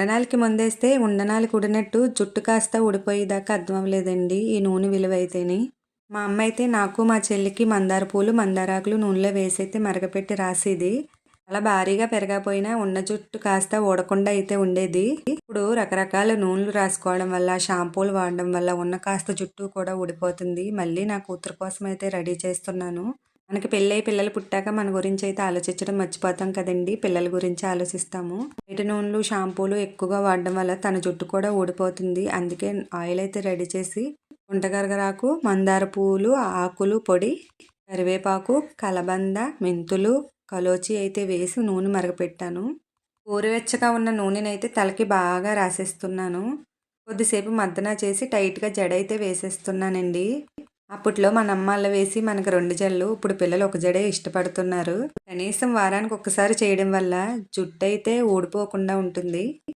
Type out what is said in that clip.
ఉండనాలికి ముందేస్తే ఉండనాలికి ఉడినట్టు జుట్టు కాస్త ఊడిపోయేదాకా అర్థం అవ్వలేదండి ఈ నూనె విలువైతేని. మా అమ్మ అయితే నాకు మా చెల్లికి మందార పూలు మందారాకులు నూనెలో వేసైతే మరగపెట్టి రాసేది. అలా భారీగా పెరగపోయినా ఉన్న జుట్టు కాస్త ఊడకుండా అయితే ఉండేది. ఇప్పుడు రకరకాల నూనెలు రాసుకోవడం వల్ల షాంపూలు వాడడం వల్ల ఉన్న కాస్త జుట్టు కూడా ఊడిపోతుంది. మళ్ళీ నా కూతురు కోసం అయితే రెడీ చేస్తున్నాను. మనకి పెళ్ళై పిల్లలు పుట్టాక మన గురించి అయితే ఆలోచించడం మర్చిపోతాం కదండి. పిల్లల గురించి ఆలోచిస్తాము. బయట నూనెలు షాంపూలు ఎక్కువగా వాడడం వల్ల తన జుట్టు కూడా ఊడిపోతుంది. అందుకే ఆయిల్ అయితే రెడీ చేసి గుంటగరగరాకు, మందార పువ్వులు ఆకులు పొడి, కరివేపాకు, కలబంద, మెంతులు, కలోచి అయితే వేసి నూనె మరగపెట్టాను. గోరువెచ్చగా ఉన్న నూనెనైతే తలకి బాగా రాసేస్తున్నాను. కొద్దిసేపు మద్దన చేసి టైట్గా జడ అయితే వేసేస్తున్నానండి. అప్పట్లో మన అమ్మ అల్ల వేసి మనకు 2 జడలు, ఇప్పుడు పిల్లలు ఒక జడే ఇష్టపడుతున్నారు. కనీసం వారానికి ఒక్కసారి చేయడం వల్ల జుట్టు అయితే ఊడిపోకుండా ఉంటుంది.